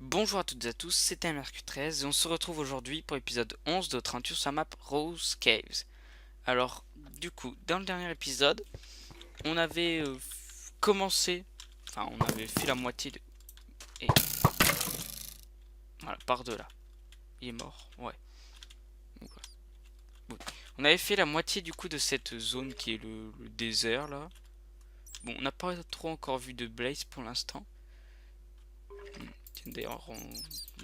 Bonjour à toutes et à tous, c'est MRQ13 et on se retrouve aujourd'hui pour l'épisode 11 de notre aventure sur la map Rose Caves. Alors, du coup, dans le dernier épisode, on avait commencé, enfin on avait fait la moitié de... Et voilà, par de là. Il est mort, ouais. Oui. On avait fait la moitié du coup de cette zone qui est le désert là. Bon, on n'a pas trop encore vu de Blaze pour l'instant. D'ailleurs,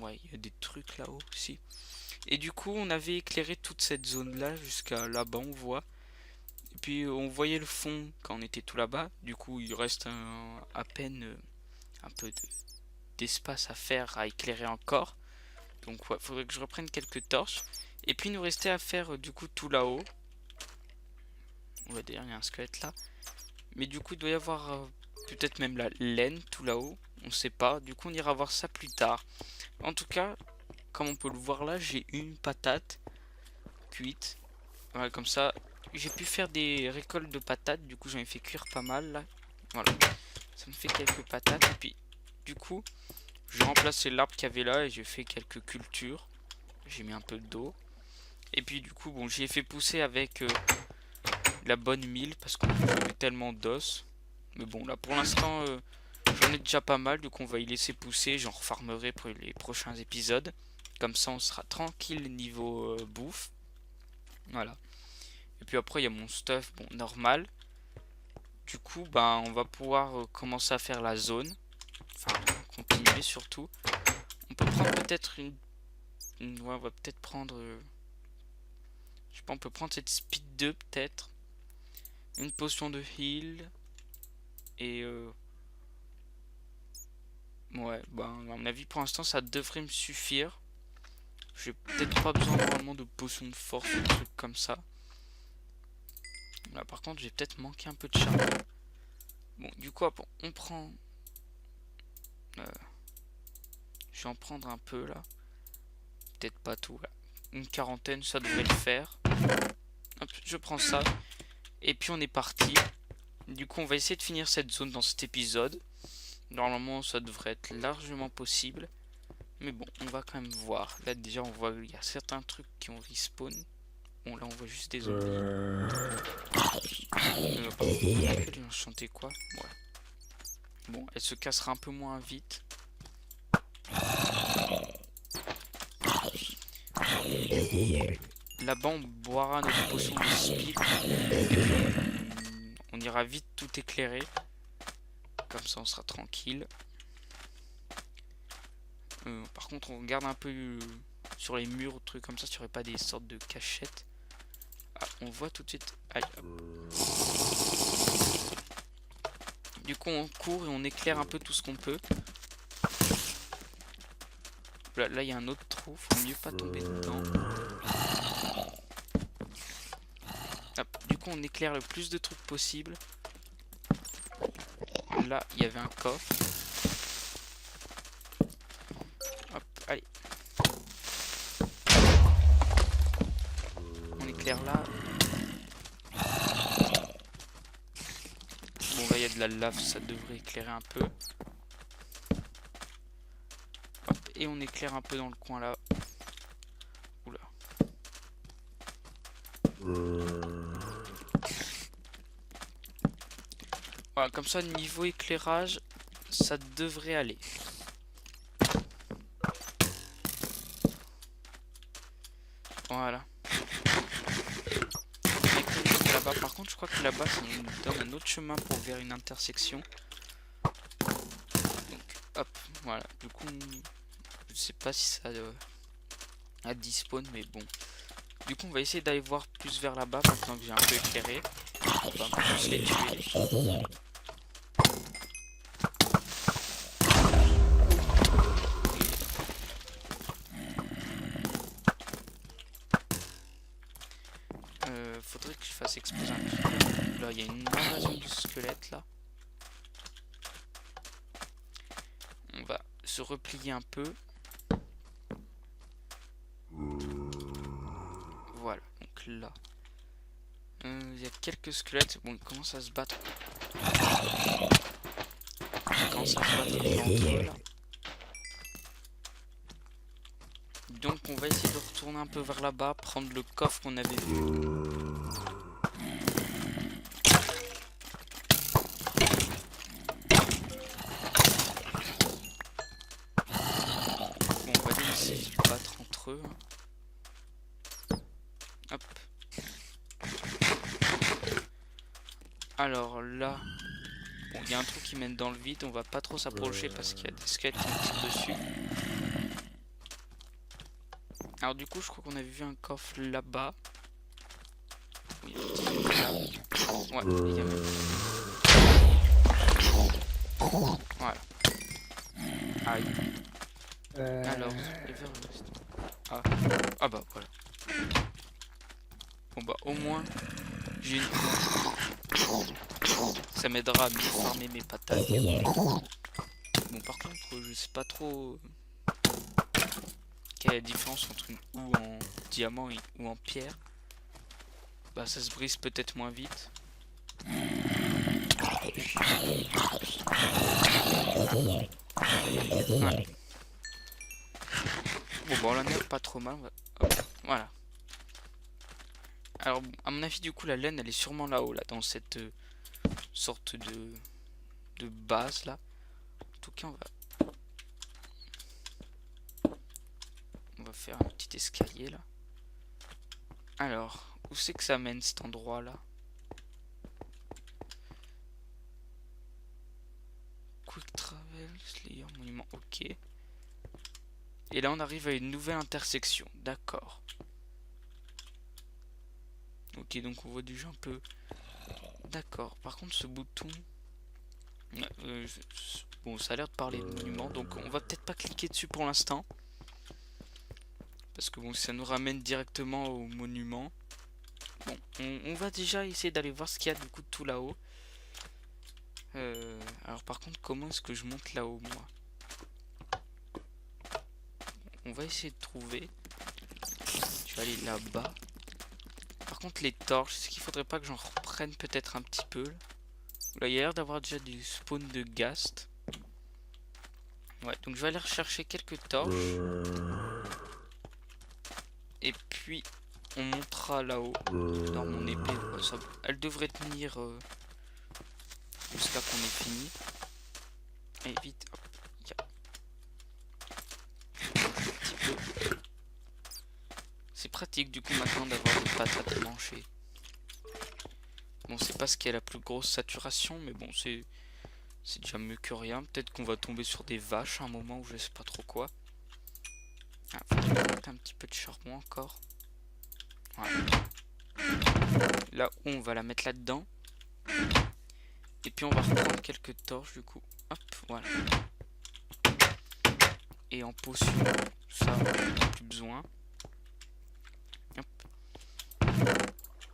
ouais, il y a des trucs là-haut aussi. Et du coup, on avait éclairé toute cette zone-là jusqu'à là-bas, on voit. Et puis, on voyait le fond quand on était tout là-bas. Du coup, il reste à peine un peu d'espace à faire, à éclairer encore. Donc, ouais, faudrait que je reprenne quelques torches. Et puis, il nous restait à faire du coup tout là-haut. Ouais, d'ailleurs, il y a un squelette là. Mais du coup, il doit y avoir peut-être même la laine tout là-haut. On sait pas. Du coup, on ira voir ça plus tard. En tout cas, comme on peut le voir là, j'ai une patate cuite. Ouais, comme ça, j'ai pu faire des récoltes de patates. Du coup, j'en ai fait cuire pas mal là. Voilà, ça me fait quelques patates. Et puis, du coup, j'ai remplacé l'arbre qu'il y avait là et j'ai fait quelques cultures. J'ai mis un peu d'eau. Et puis, du coup, bon, j'y ai fait pousser avec la bonne mille parce qu'on a tellement d'os. Mais bon, là pour l'instant, j'en ai déjà pas mal. Du coup, on va y laisser pousser. J'en refarmerai pour les prochains épisodes. Comme ça, on sera tranquille niveau bouffe. Voilà. Et puis après, il y a mon stuff, bon, normal. Du coup, ben, on va pouvoir commencer à faire la zone. Enfin, continuer surtout. On peut prendre peut-être ouais, on va peut-être prendre... je sais pas, on peut prendre cette speed 2 peut-être. Une potion de heal. Et... ouais, ben, à mon avis, pour l'instant, ça devrait me suffire. J'ai peut-être pas besoin normalement de potion de force ou de trucs comme ça. Là, par contre, j'ai peut-être manqué un peu de charbon. Bon, du coup, on prend... je vais en prendre un peu, là. Peut-être pas tout, là. Une quarantaine, ça devrait le faire. Hop, je prends ça. Et puis, on est parti. Du coup, on va essayer de finir cette zone dans cet épisode. Normalement, ça devrait être largement possible. Mais bon, on va quand même voir. Là, déjà, on voit qu'il y a certains trucs qui ont respawn. Bon, là, on voit juste des zombies. Elle vient chanter quoi? Ouais. Bon, elle se cassera un peu moins vite. Là-bas, on boira notre potion de speed. Et puis, on ira vite tout éclairer. Comme ça, on sera tranquille. Par contre, on regarde un peu sur les murs ou trucs comme ça, s'il n'y aurait pas des sortes de cachettes. Ah, on voit tout de suite. Aïe, du coup, on court et on éclaire un peu tout ce qu'on peut. Là, il y a un autre trou, faut mieux pas tomber dedans. Hop, du coup, on éclaire le plus de trucs possible. Là, il y avait un coffre. Hop, allez. On éclaire là. Bon, là, il y a de la lave, ça devrait éclairer un peu. Hop, et on éclaire un peu dans le coin là. Oula. Voilà, comme ça, niveau éclairage, ça devrait aller. Voilà. Là-bas, par contre, je crois que là-bas, ça nous donne un autre chemin pour vers une intersection. Donc, hop, voilà. Du coup, je sais pas si ça a despawn, mais bon. Du coup, on va essayer d'aller voir plus vers là-bas maintenant que j'ai un peu éclairé. On va plus les tuer. Faudrait que je fasse exploser un truc. Là, il y a une invasion de squelettes là. On va se replier un peu. Voilà, donc là. Il y a quelques squelettes. Bon, ils commencent à se battre. Ils commencent à se battre entre eux là. Donc on va essayer de retourner un peu vers là-bas, prendre le coffre qu'on avait vu. Bon, on va les laisser se battre entre eux. Hop. Alors là, bon, il y a un trou qui mène dans le vide, on va pas trop s'approcher parce qu'il y a des squelettes qui tirent dessus. Alors du coup, je crois qu'on avait vu un coffre là-bas. Oui, un petit truc là. Ouais, il y a même... Voilà. Aïe. Alors, et vers l'ouest. Ah. Ah bah voilà. Bon bah au moins, j'ai une... Ça m'aidera à mieux farmer mes patates. Bon par contre, je sais pas trop quelle est la différence entre une houe en diamant et ou en pierre. Bah ça se brise peut-être moins vite. Ouais. Bon bah on la nerve pas trop mal. Hop, voilà. Alors à mon avis du coup la laine elle est sûrement là-haut là dans cette sorte de base là. En tout cas on va faire un petit escalier là. Alors où c'est que ça mène cet endroit là? Quick Travel, Slayer Monument, ok. Et là on arrive à une nouvelle intersection, d'accord. Ok, donc on voit déjà un peu... D'accord, par contre ce bouton... bon, ça a l'air de parler de monument, donc on va peut-être pas cliquer dessus pour l'instant. Parce que bon, ça nous ramène directement au monument. Bon, on va déjà essayer d'aller voir ce qu'il y a du coup tout là-haut. Alors par contre, comment est-ce que je monte là-haut, moi? On va essayer de trouver. Je vais aller là-bas. Par contre, les torches, est-ce qu'il faudrait pas que j'en reprenne peut-être un petit peu? Là, il y a l'air d'avoir déjà du spawn de ghast. Ouais, donc je vais aller rechercher quelques torches. Et puis, on montera là-haut. Dans mon épée. Ouais, ça, elle devrait tenir jusqu'à qu'on ait fini. Et vite, hop, c'est pratique du coup maintenant d'avoir des patates à manger. Bon, c'est pas ce qui est la plus grosse saturation, mais bon, c'est déjà mieux que rien. Peut-être qu'on va tomber sur des vaches à un moment où je sais pas trop quoi. Ah, faut mettre un petit peu de charbon encore. Voilà. Là où on va la mettre là-dedans. Et puis on va reprendre quelques torches du coup. Hop, voilà. Et en potion, ça on n'a plus besoin. Hop.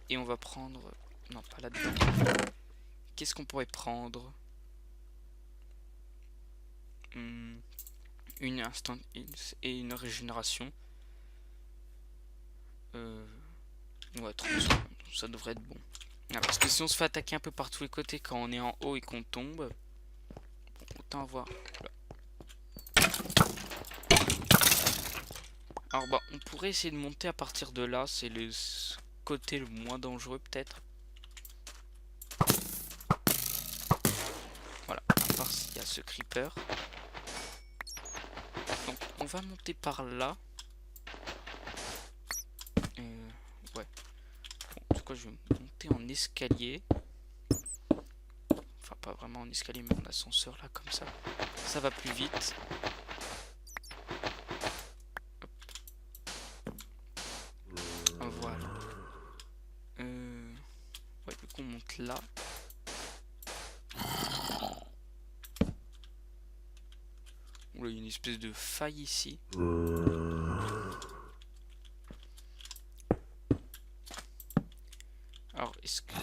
Et on va prendre... Non, pas là-dedans. Qu'est-ce qu'on pourrait prendre? Une instant et une régénération. Ouais, 30 secondes, ça devrait être bon. Ah, parce que si on se fait attaquer un peu par tous les côtés quand on est en haut et qu'on tombe, autant avoir. Alors bah, on pourrait essayer de monter à partir de là, c'est le côté le moins dangereux peut-être. Voilà, à part s'il y a ce creeper. Donc on va monter par là. Ouais. Bon, en tout cas, je vais monter en escalier. Enfin, pas vraiment en escalier, mais en ascenseur là, comme ça. Ça va plus vite. Hop. Voilà. Ouais, du coup, on monte là. Oula, il y a une espèce de faille ici. Alors, est-ce que...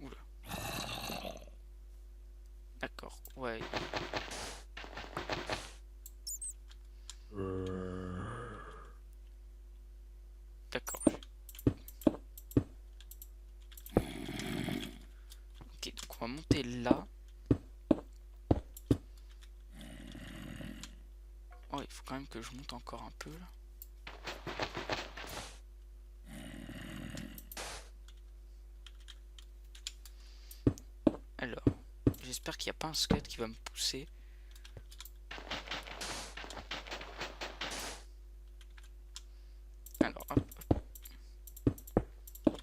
Oula. D'accord, ouais. D'accord. Ok, donc on va monter là. faut quand même que je monte encore un peu là. Alors, j'espère qu'il n'y a pas un squelette qui va me pousser. Alors, hop, hop.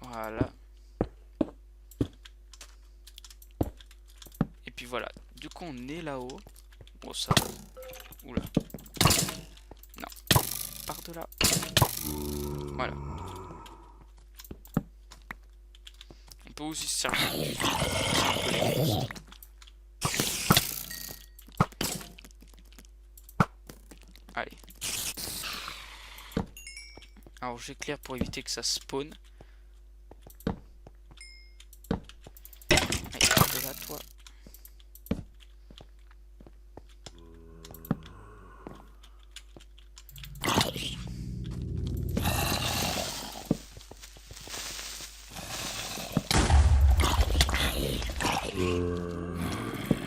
Voilà. Et puis voilà. Du coup, on est là-haut. Bon, ça. Oula. Non. Par de là. Voilà. On peut aussi se servir un peu les monstres. Allez. Alors j'éclaire pour éviter que ça spawn. Allez, par de là, toi.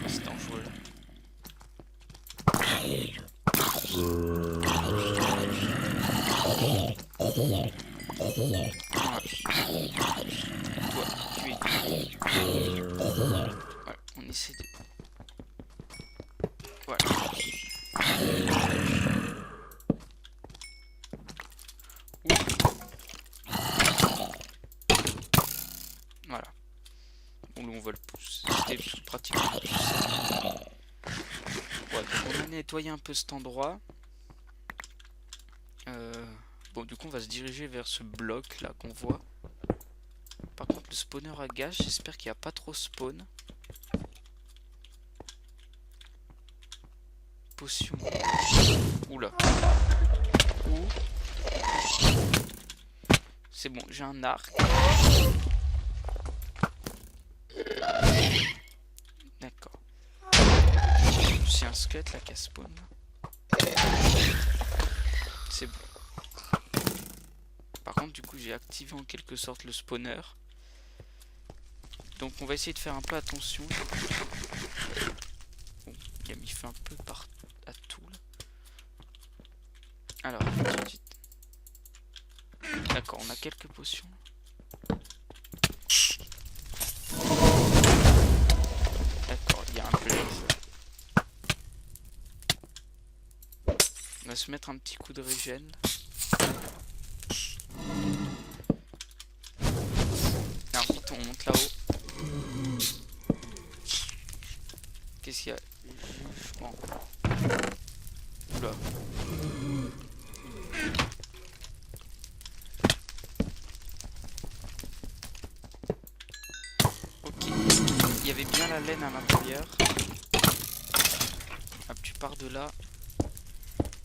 C'est dangereux là. Toi, tu es. Voilà, on essaie de. Voilà. Voilà. Bon, là on va le pousser. C'était pratiquement le pousser. Ouais, donc on a nettoyé un peu cet endroit. Bon, du coup on va se diriger vers ce bloc là qu'on voit. Par contre le spawner à gage, j'espère qu'il n'y a pas trop spawn. Potion. Oula. Ouh. C'est bon, j'ai un arc. D'accord. C'est un squelette là qui a spawn. C'est bon. Par contre du coup j'ai activé en quelque sorte le spawner. Donc on va essayer de faire un peu attention. Bon, il a mis feu un peu à tout là. Alors, tout de suite. D'accord, on a quelques potions. D'accord, il y a un blaze. On va se mettre un petit coup de régène. Alors vite, on monte là-haut. Qu'est-ce qu'il y a? Jugement. Oula. Ok. Il y avait bien la laine à l'intérieur. Hop, tu pars de là.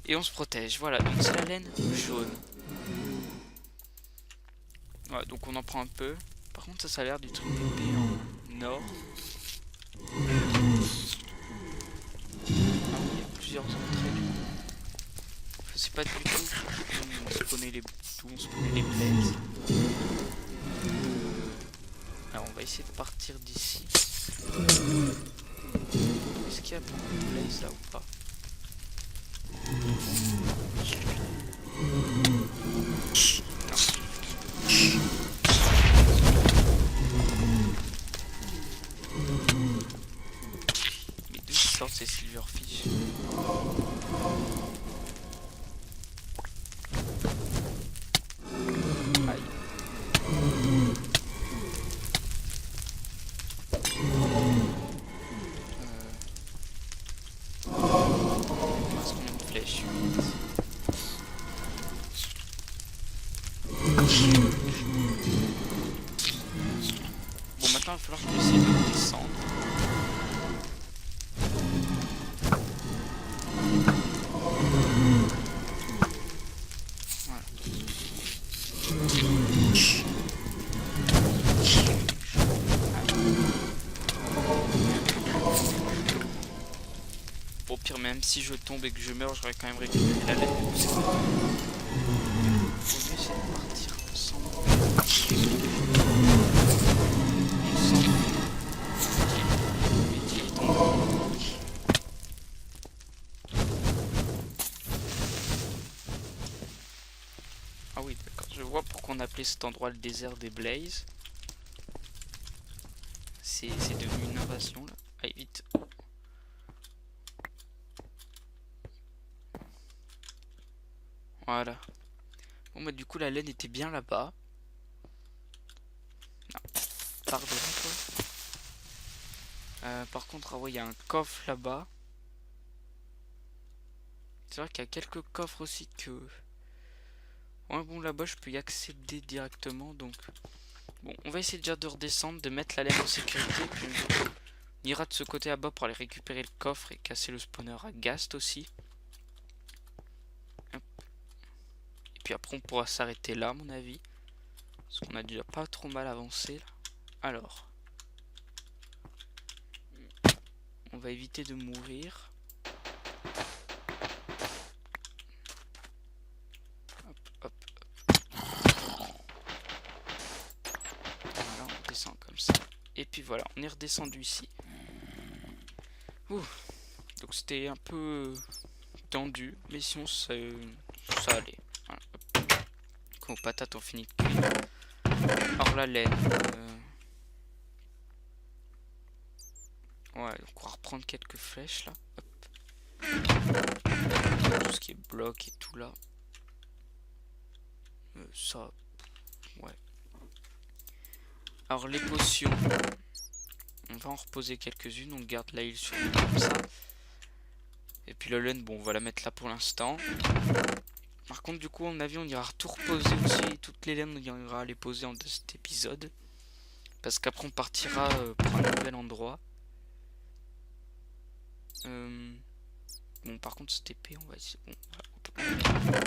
Et on se protège. Voilà, donc c'est la laine jaune. Ouais, donc on en prend un peu. Par contre, ça a l'air du truc d'épée en or. Ah oui, il y a plusieurs entrées du coup. Je sais pas du tout d'où on spawnait les blazes. Alors on va essayer de partir d'ici. Est-ce qu'il y a beaucoup de blazes là ou pas? Mais d'où sortent ces silverfish? Aïe. Est-ce qu'on a une flèche? Bon, maintenant il va falloir que j'essaie de descendre. Voilà. Au pire, même si je tombe et que je meurs, j'aurais quand même récupéré la laine. Faut essayer de partir ensemble. vois pourquoi on appelait cet endroit le désert des Blazes. C'est devenu une invasion là. Allez vite. Voilà. Bon bah du coup la laine était bien là-bas. Non, par devant toi. Par contre, ah ouais, il y a un coffre là-bas. C'est vrai qu'il y a quelques coffres aussi que... Ouais bon là-bas je peux y accéder directement donc... Bon on va essayer déjà de redescendre, de mettre la laine en sécurité. Puis on ira de ce côté là-bas pour aller récupérer le coffre et casser le spawner à Ghast aussi. Hop. Et puis après on pourra s'arrêter là à mon avis. Parce qu'on a déjà pas trop mal avancé là. Alors... On va éviter de mourir. Hop, hop, hop. Voilà, on descend comme ça. Et puis voilà, on est redescendu ici. Ouh. Donc c'était un peu tendu, mais sinon ça allait. Voilà, hop. Quand aux patates on finit de cuire. Alors la laine. Ouais, donc on va reprendre quelques flèches là. Hop. Tout ce qui est bloc et tout là. Ça. Ouais. Alors les potions. On va en reposer quelques-unes. On garde la heal sur nous comme ça. Et puis le laine, bon, on va la mettre là pour l'instant. Par contre, du coup, à mon avis, on ira tout reposer aussi. Toutes les laines, on ira les poser en cet épisode. Parce qu'après, on partira pour un nouvel endroit. Bon, par contre, cette épée, on va essayer. Bon, voilà.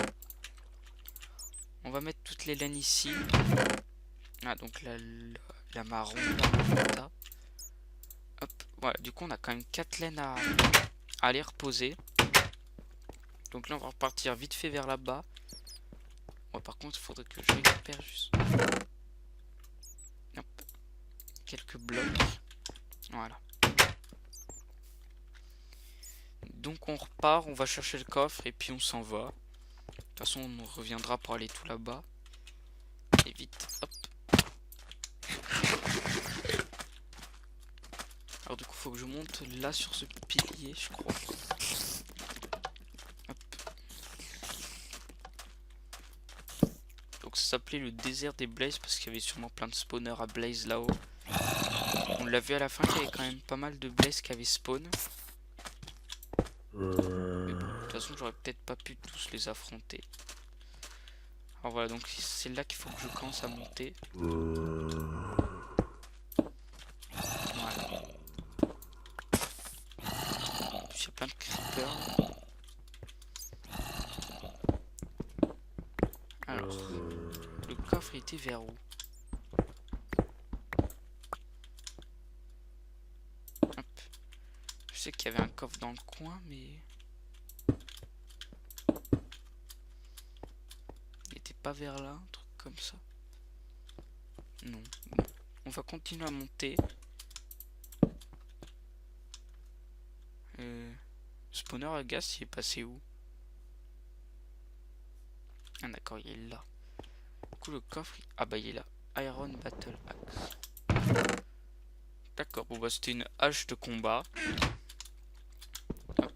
On va mettre toutes les laines ici. Ah, donc la marron, là, hop, voilà. Du coup, on a quand même 4 laines à aller reposer. Donc là, on va repartir vite fait vers là-bas. Ouais, par contre, il faudrait que je récupère juste. Hop. Quelques blocs. Voilà. Donc on repart, on va chercher le coffre et puis on s'en va. De toute façon, on reviendra pour aller tout là-bas. Et vite, hop. Alors du coup, faut que je monte là sur ce pilier, je crois. Hop. Donc ça s'appelait le désert des Blazes parce qu'il y avait sûrement plein de spawners à Blaze là-haut. On l'a vu à la fin qu'il y avait quand même pas mal de Blazes qui avaient spawn. Mais bon, de toute façon, j'aurais peut-être pas pu tous les affronter. Alors voilà, donc c'est là qu'il faut que je commence à monter. Voilà. Il y a plein de creepers. Alors, le coffre était vers où? Hop. Je sais qu'il y avait un coffre dans le coin, mais... il était pas vers là, un truc comme ça. Non. Bon. On va continuer à monter. Spawner à Ghast, il est passé où? Ah d'accord, il est là. Du coup le coffre... Ah bah il est là. Iron Battle Axe. D'accord, bon bah c'était une hache de combat. Hop.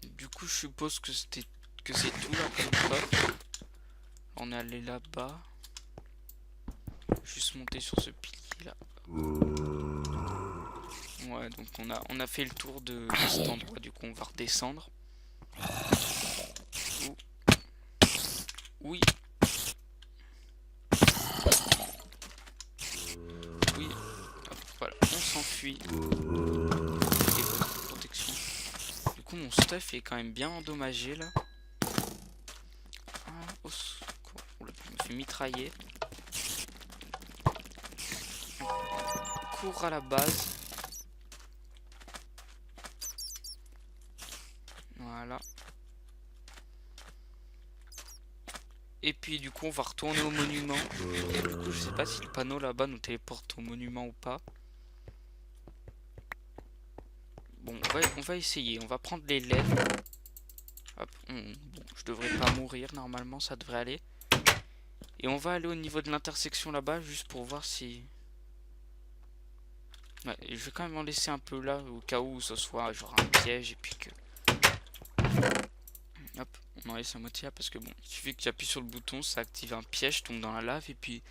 Du coup je suppose que c'est tout là comme coffre. On est allé là-bas. Juste monter sur ce pilier là. Ouais, donc on a fait le tour de cet endroit, du coup on va redescendre. Ouh. Oui. Oui. Hop, voilà, on s'enfuit. Protection. Du coup mon stuff est quand même bien endommagé là. Ah, au secours. Oula, je me suis mitraillé. Cours à la base. Voilà. Et puis du coup on va retourner au monument. Du coup je sais pas si le panneau là-bas nous téléporte au monument ou pas. Bon on va essayer. On va prendre les laines. Hop, bon, je devrais pas mourir, normalement ça devrait aller. Et on va aller au niveau de l'intersection là-bas, juste pour voir si... Ouais, je vais quand même en laisser un peu là, au cas où ce soit genre un piège, et puis que... Hop, on en laisse à moitié là, parce que bon, il suffit que j'appuie sur le bouton, ça active un piège, je tombe dans la lave, et puis...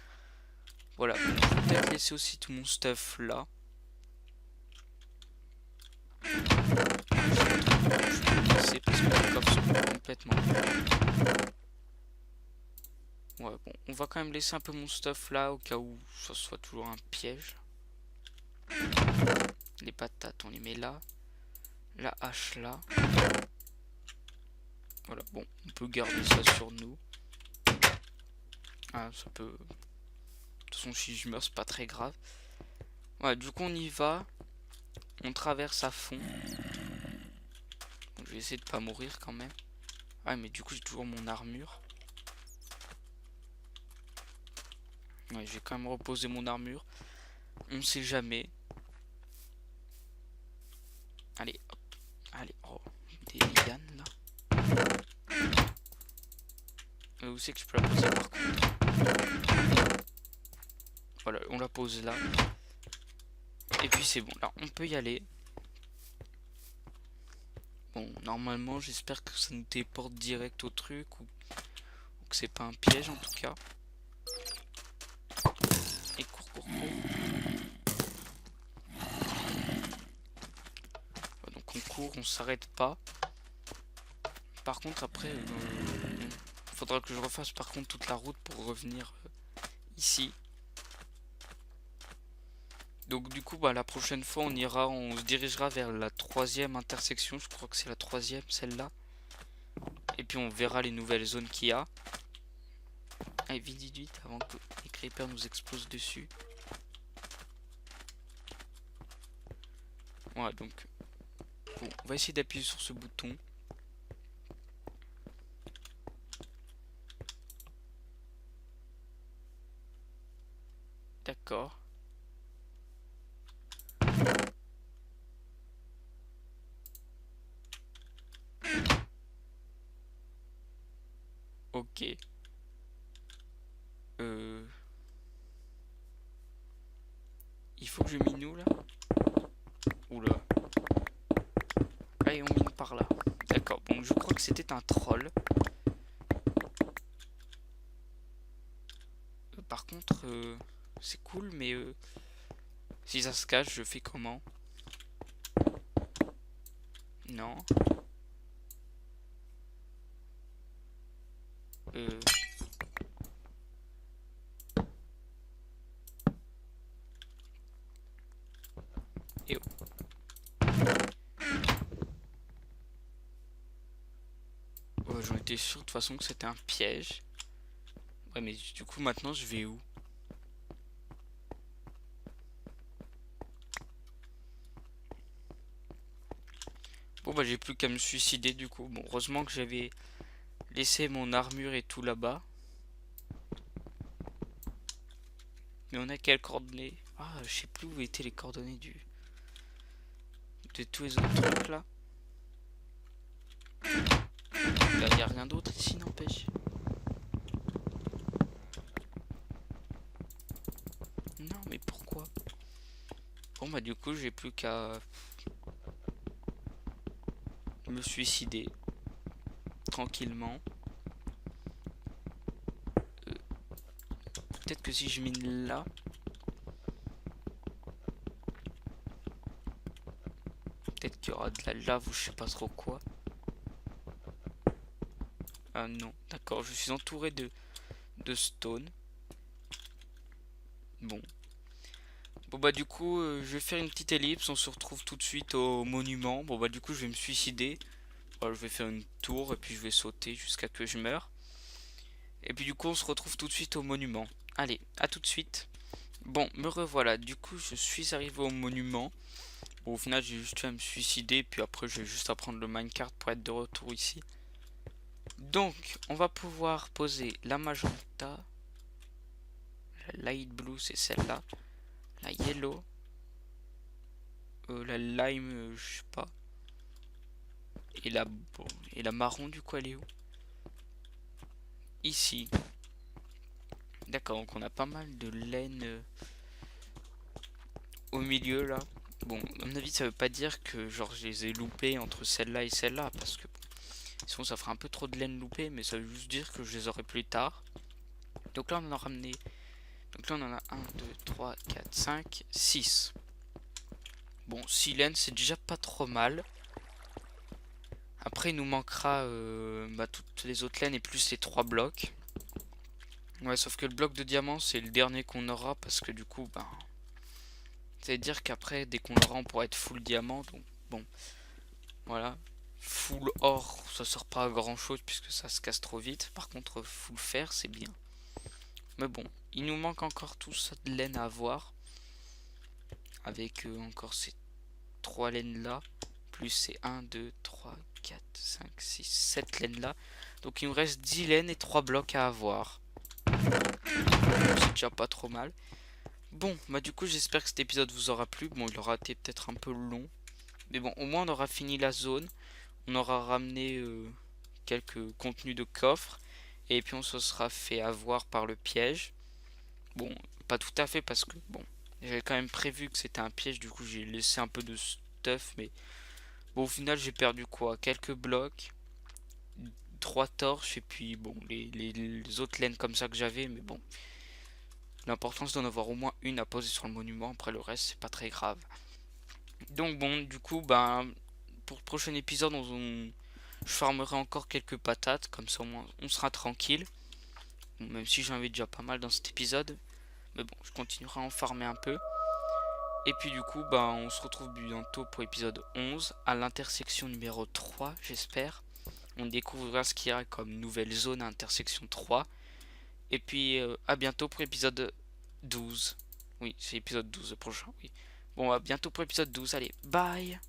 Voilà, je vais peut-être laisser aussi tout mon stuff là. Je vais laisser parce que les coffres sont complètement... Ouais, bon, on va quand même laisser un peu mon stuff là, au cas où ça soit toujours un piège. Les patates, on les met là. La hache là. Voilà, bon, on peut garder ça sur nous. Ah, ça peut... De toute façon, si je meurs, c'est pas très grave. Ouais, du coup, on y va. On traverse à fond. Donc, je vais essayer de pas mourir quand même. Ah, mais du coup, j'ai toujours mon armure. Ouais, j'ai quand même reposé mon armure. On sait jamais. Allez, hop. Allez, oh, des lianes là. Où c'est que je peux la poser par contre? Voilà, on la pose là. Et puis c'est bon, là on peut y aller. Bon, normalement j'espère que ça nous téléporte direct au truc ou que c'est pas un piège en tout cas. Et cours, cours, cours. Donc on court, on s'arrête pas. Par contre après, faudra que je refasse par contre toute la route pour revenir ici. Donc du coup, bah, la prochaine fois, on se dirigera vers la 3e intersection. Je crois que c'est la 3e, celle-là. Et puis on verra les nouvelles zones qu'il y a. Allez, vite, vite, vite, avant que les creepers nous explosent dessus. Voilà, donc... Bon, on va essayer d'appuyer sur ce bouton. D'accord. Ok. Il faut que je mine où là? Oula. Allez, on mine par là. D'accord, bon, je crois que c'était un troll. Par contre, c'est cool, mais si ça se cache, je fais comment? Non. Euh... Et oh. J'en étais sûr de toute façon que c'était un piège. Ouais, mais du coup, maintenant, je vais où? Bon, bah, j'ai plus qu'à me suicider, du coup. Bon, heureusement que j'avais laissé mon armure et tout là-bas. Mais on a quelles coordonnées? Ah, je sais plus où étaient les coordonnées de tous les autres trucs, là. Il n'y a rien d'autre ici, n'empêche. Non, mais pourquoi? Bon, bah, du coup, j'ai plus qu'à me suicider tranquillement. Peut-être que si je mine là, peut-être qu'il y aura de la lave ou je sais pas trop quoi. Ah non, d'accord, je suis entouré de stone. Bon. Bon bah du coup, je vais faire une petite ellipse, on se retrouve tout de suite au monument. Bon bah du coup, je vais me suicider. Voilà, je vais faire une tour et puis je vais sauter jusqu'à que je meure. Et puis du coup, on se retrouve tout de suite au monument. Allez, à tout de suite. Bon, me revoilà. Du coup, je suis arrivé au monument. Bon, au final, j'ai juste eu à me suicider. Puis après, j'ai juste à prendre le minecart pour être de retour ici. Donc, on va pouvoir poser la magenta. La light blue, c'est celle-là. La yellow. La lime, je sais pas. Et la, bon, et la marron, du coup, elle est où? Ici. D'accord, donc on a pas mal de laine au milieu là. Bon, à mon avis, ça veut pas dire que genre je les ai loupés entre celle-là et celle-là, parce que sinon ça ferait un peu trop de laine loupée, mais ça veut juste dire que je les aurai plus tard. Donc là, on en a ramené. Donc là, on en a 1, 2, 3, 4, 5, 6. Bon, 6 laines, c'est déjà pas trop mal. Après, il nous manquera toutes les autres laines et plus les 3 blocs. Ouais, sauf que le bloc de diamant, c'est le dernier qu'on aura parce que du coup, ben, c'est-à-dire qu'après, dès qu'on l'aura, on pourra être full diamant. Donc, bon, voilà. Full or, ça sert pas à grand chose puisque ça se casse trop vite. Par contre, full fer, c'est bien. Mais bon, il nous manque encore tout ça de laine à avoir. Avec encore ces 3 laines là. Plus ces 1, 2, 3, 4, 5, 6, 7 laines là. Donc il nous reste 10 laines et 3 blocs à avoir. C'est déjà pas trop mal. Bon, bah du coup j'espère que cet épisode vous aura plu. Bon, il aura été peut-être un peu long. Mais bon, au moins on aura fini la zone. On aura ramené quelques contenus de coffre. Et puis on se sera fait avoir par le piège. Bon, pas tout à fait parce que bon, j'avais quand même prévu que c'était un piège. Du coup j'ai laissé un peu de stuff. Mais bon, au final j'ai perdu quoi? Quelques blocs. 3 torches. Et puis bon, les autres laines comme ça que j'avais. Mais bon, l'important c'est d'en avoir au moins une à poser sur le monument. Après le reste c'est pas très grave. Donc bon, du coup, ben, pour le prochain épisode, je farmerai encore quelques patates, comme ça au moins on sera tranquille. Bon, même si j'en avais déjà pas mal dans cet épisode. Mais bon, je continuerai à en farmer un peu. Et puis du coup, ben, on se retrouve bientôt pour l'épisode 11, à l'intersection numéro 3, j'espère. On découvrira ce qu'il y a comme nouvelle zone à intersection 3. Et puis à bientôt pour l'épisode 12. Oui, c'est l'épisode 12 le prochain, oui. Bon, à bientôt pour l'épisode 12. Allez, bye!